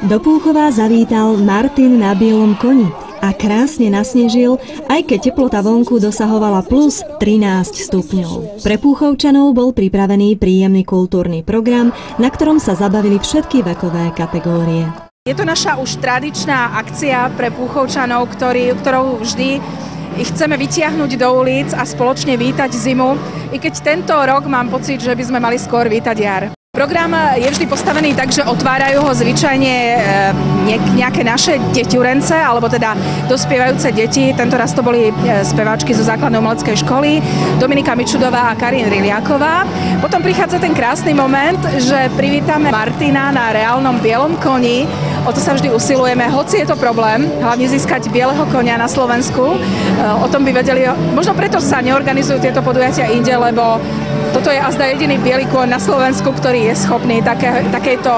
Do Púchova zavítal Martin na bielom koni a krásne nasnežil, aj keď teplota vonku dosahovala plus 13 stupňov. Pre Púchovčanov bol pripravený príjemný kultúrny program, na ktorom sa zabavili všetky vekové kategórie. Je to naša už tradičná akcia pre Púchovčanov, ktorou vždy ich chceme vytiahnuť do ulic a spoločne vítať zimu, i keď tento rok mám pocit, že by sme mali skôr vítať jar. Program je vždy postavený tak, že otvárajú ho zvyčajne nejaké naše deťurence, alebo teda dospievajúce deti. Tento raz to boli speváčky zo základnej umeleckej školy, Dominika Mičudová a Karin Riliáková. Potom prichádza ten krásny moment, že privítame Martina na reálnom bielom koni. O to sa vždy usilujeme, hoci je to problém, hlavne získať bieleho konia na Slovensku. O tom by vedeli, možno preto sa neorganizujú tieto podujatia inde, lebo toto je azda jediný biely kôň na Slovensku, ktorý je schopný takéto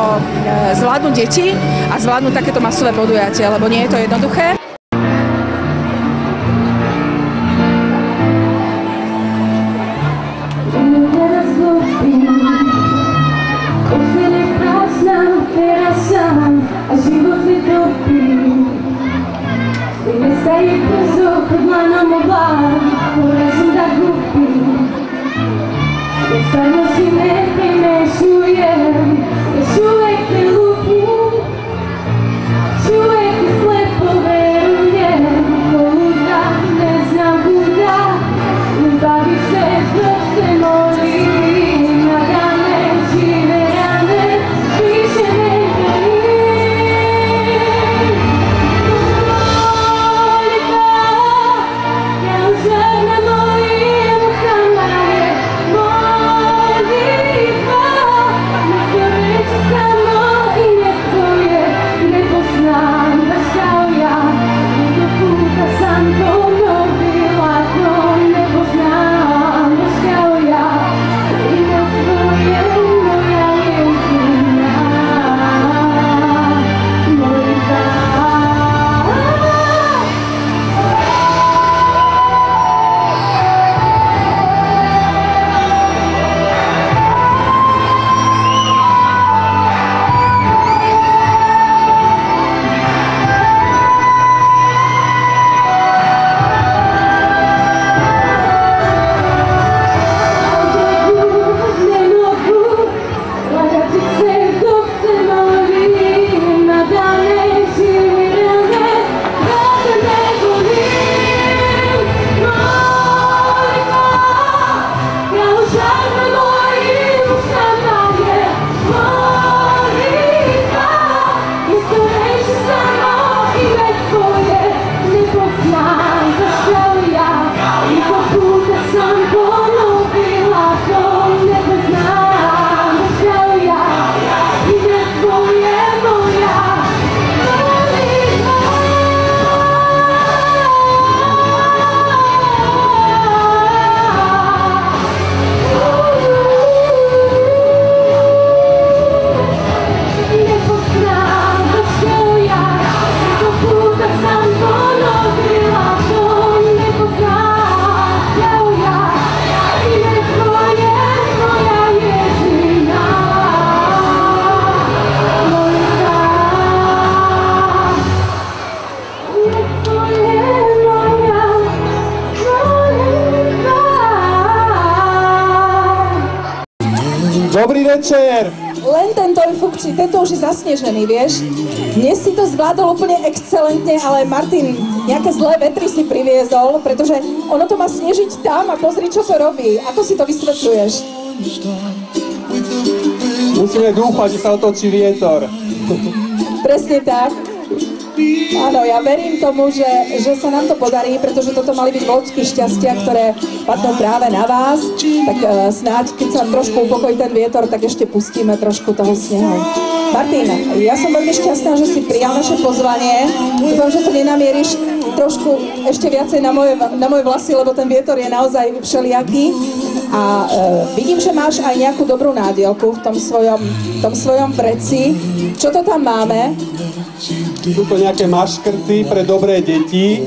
zvládnuť deti a zvládnuť takéto masové podujatie, lebo nie je to jednoduché. Dobrý večer! Len tento je funkčný, tento už je zasnežený, vieš. Dnes si to zvládol úplne excelentne, ale Martin, nejaké zlé vetry si priviezol, pretože ono to má snežiť tam a pozri, čo to robí. Ako si to vysvetľuješ? Musíme dúfať, že sa otočí vietor. Presne tak. Áno, ja verím tomu, že sa nám to podarí, pretože toto mali byť vločky šťastia, ktoré padnú práve na vás. Tak snáď, keď sa trošku upokojí ten vietor, tak ešte pustíme trošku toho snehu. Martin, ja som veľmi šťastná, že si prijal naše pozvanie. Dúfam, že to nenamieríš trošku ešte viacej na moje vlasy, lebo ten vietor je naozaj všelijaký. A vidím, že máš aj nejakú dobrú nádielku v tom svojom preci. Čo to tam máme? Sú to nejaké maškrty pre dobré deti.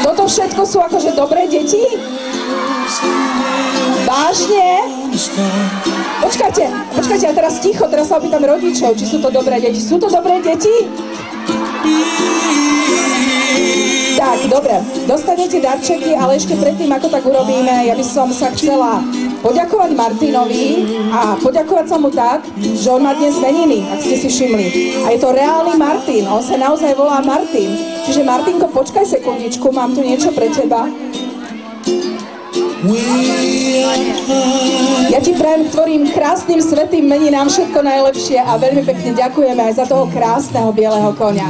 Toto všetko sú akože dobré deti? Vážne? Počkajte, a teraz ticho, teraz sa opýtam rodičov, či sú to dobré deti. Sú to dobré deti? Tak, dobre, dostanete darčeky, ale ešte predtým, ako tak urobíme, ja by som sa chcela poďakovať Martinovi a poďakovať sa mu tak, že on má dnes meniny, ak ste si všimli. A je to reálny Martin, on sa naozaj volá Martin. Čiže Martinko, počkaj sekundičku, mám tu niečo pre teba. Ja ti prajem k tvorým krásnym svätým meninám všetko najlepšie a veľmi pekne ďakujeme aj za toho krásneho bieleho koňa.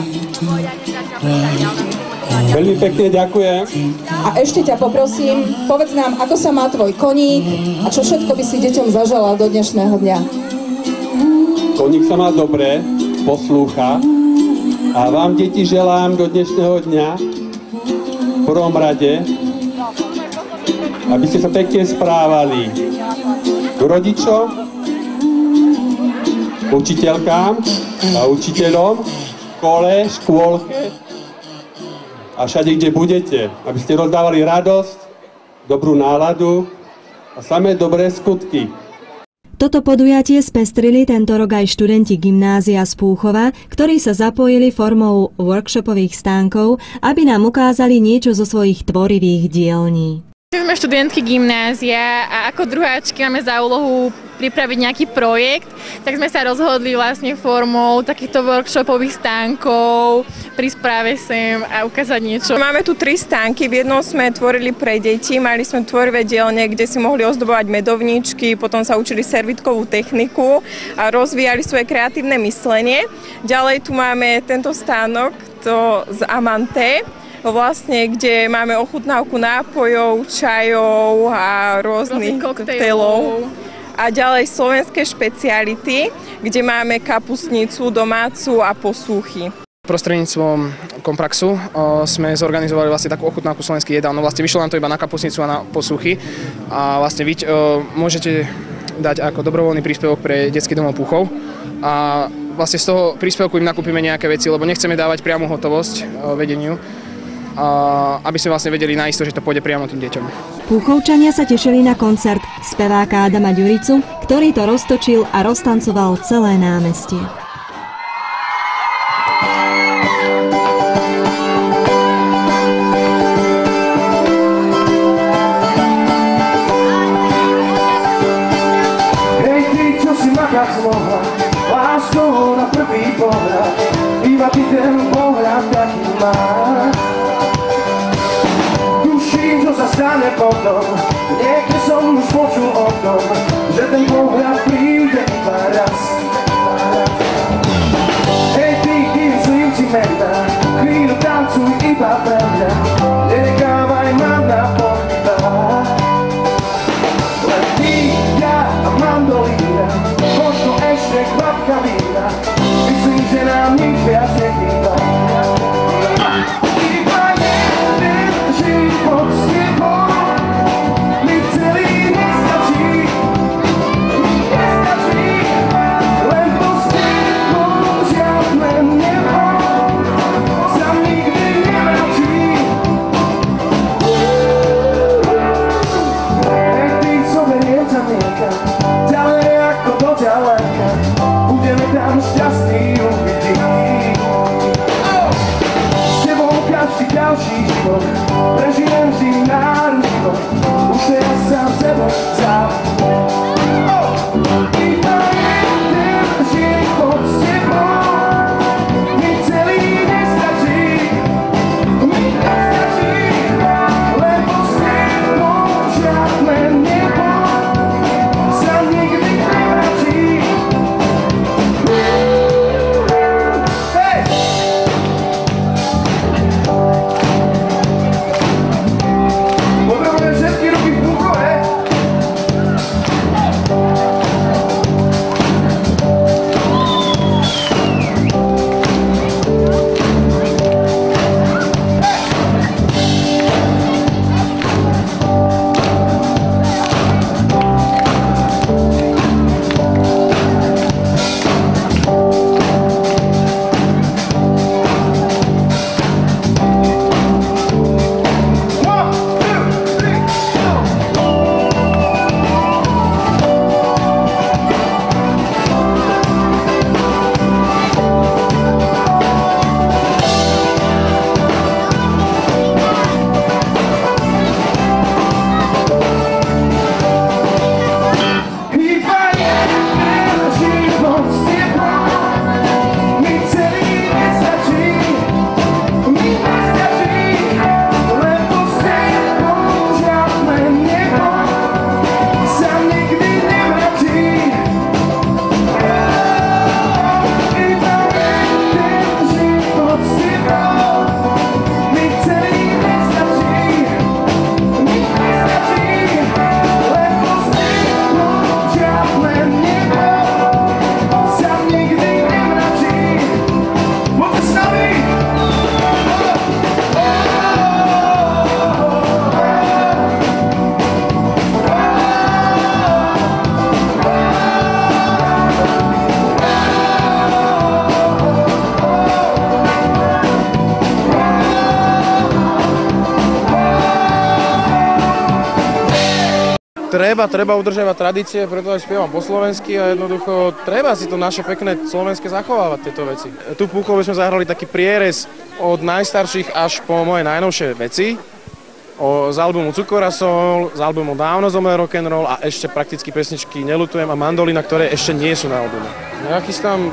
Veľmi pekne ďakujem. A ešte ťa poprosím, povedz nám, ako sa má tvoj koník a čo všetko by si deťom zaželal do dnešného dňa. Koník sa má dobre, poslúcha a vám, deti, želám do dnešného dňa v prvom rade, aby ste sa pekne správali k rodičom, učiteľkám a učiteľom, škole, škôlke a všade, kde budete, aby ste rozdávali radosť, dobrú náladu a samé dobré skutky. Toto podujatie spestrili tento rok aj študenti gymnázia z Púchova, ktorí sa zapojili formou workshopových stánkov, aby nám ukázali niečo zo svojich tvorivých dielní. Sme študentky gymnázia a ako druháčky máme za úlohu pripraviť nejaký projekt, tak sme sa rozhodli vlastne formou takýchto workshopových stánkov pri správe sem a ukázať niečo. Máme tu 3 stánky, v jednom sme tvorili pre deti, mali sme tvorivé dielne, kde si mohli ozdobovať medovničky, potom sa učili servitkovú techniku a rozvíjali svoje kreatívne myslenie. Ďalej tu máme tento stánok, to z Amante, vlastne, kde máme ochutnávku nápojov, čajov a rôznych koktejlov. A ďalej slovenské špeciality, kde máme kapustnicu domácu a posúchy. Prostredníctvom Kompraxu sme zorganizovali vlastne takú ochutnávku slovenských jedál. No vlastne vyšlo nám to iba na kapustnicu a na posúchy. A vlastne vy môžete dať ako dobrovoľný príspevok pre detský domov Púchov. A vlastne z toho príspevku im nakúpime nejaké veci, lebo nechceme dávať priamu hotovosť vedeniu, aby sme vlastne vedeli naisto, že to pôjde priamo tým deťom. Púchovčania sa tešili na koncert speváka Adama Ďuricu, ktorý to roztočil a roztancoval celé námestie. Hej ty, čo si makať zmohla, láskou na prvý pohľad, iba ty ten pohľad taký máš. Čo sa stane potom, niekde som už počul o tom, že ten pohľad príde iba raz. Hej ty, kým slivci mena, chvíľu tancuj iba pre mňa, nenechávaj ma na pochybách. Len ty, ja a mandolína, možno ešte kvapka vína, myslím, že nám nič viac nechýba. Pod treba udržiavať tradície, preto aj spievam po slovensky a jednoducho treba si to naše pekné slovenské zachovávať tieto veci. Tu v Púchove sme zahrali taký prierez od najstarších až po moje najnovšie veci. Z albumu Cukor a sol, z albumu Dávno zomrel rock'n'roll a ešte prakticky pesničky Neľutujem a Mandolina, ktoré ešte nie sú na albume. Ja chystám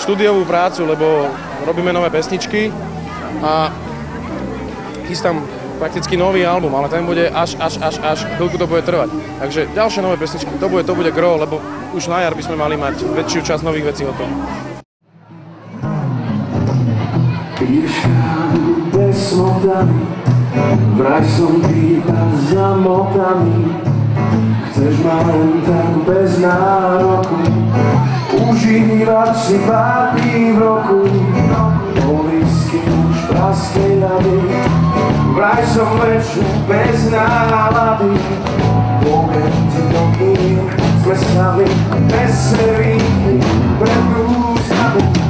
štúdiovú prácu, lebo robíme nové pesničky a chystám prakticky nový album, ale ten bude až chvíľku to bude trvať. Takže ďalšie nové pesničky, to bude gro, lebo už na jar by sme mali mať väčšiu časť nových vecí hotovú. Vraj som iba zamotaný, chceš ma len tak bez nároku, užívať si pár dní v roku, polisky už praskej ľady. Vraj som leču bez nálady, poviem ti to, kým sme stali bez servíky pred ústami.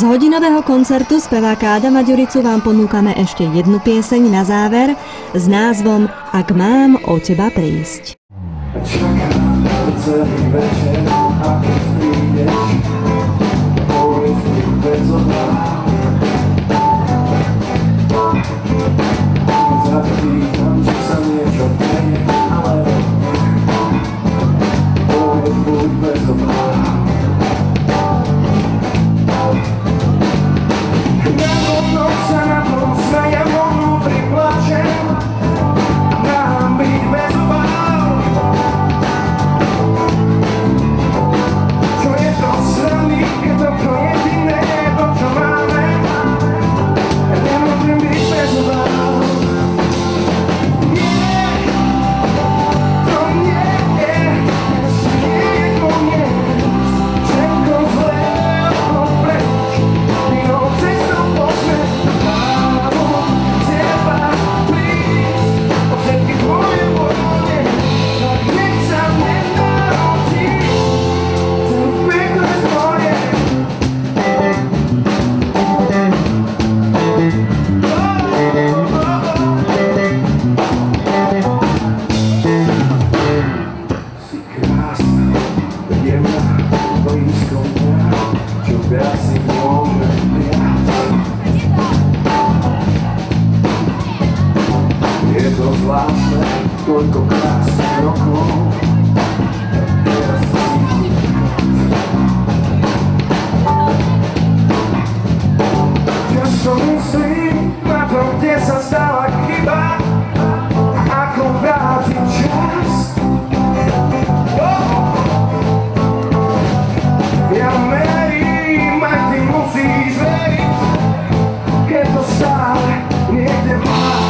Z hodinového koncertu speváka Adama Ďuricu vám ponúkame ešte jednu pieseň na záver s názvom Ak mám o teba prísť. Čakám celý večer a keď prídeš, povedz mi bez obáv. Keď sa pýtam, či sa niečo deje, alebo nie, povedz buď bez obáv. Na sa na tom smejem, vo vnútri plačem, mám byť bez obáv. Čo je to sranný, keď to jediné je to, čo máme, nemôžem byť bez obáv. Nie, to nie je, ešte nie je koniec, všetko zlého preč, inou cestou poďme. Zvláštne, koľko krásnych rokov teraz cítim. Často myslím na to, kde sa stala chyba a ako vrátiť čas. Ja verím, aj ty musíš veriť, keď to stále niekde máš.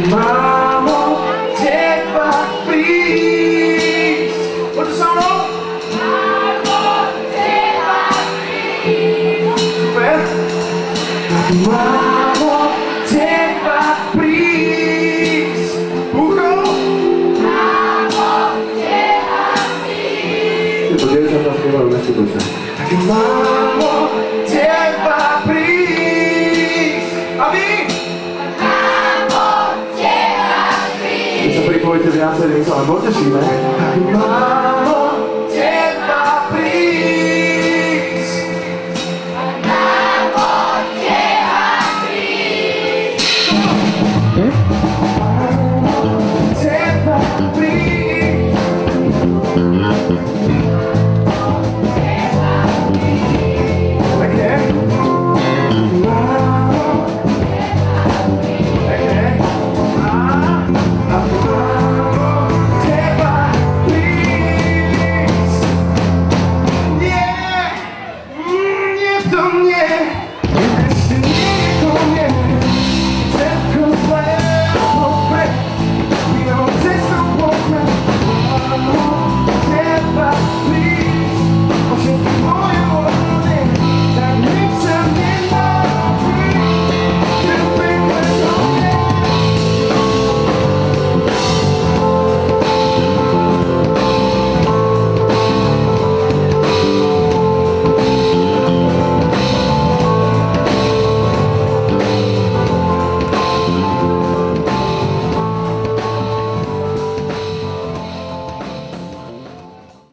Mám od teba prísť. Poďte so mnou. Mám od teba prísť. Super. Mám od teba prísť. Ucho. Mám od teba prísť. Tieto dievčatá spievajú neskutočne. Mám od teba prísť. A vy? Pripojte viacerým, sa len potešíme. Mám od teba prísť. Mám od teba prísť. Mám od teba prísť.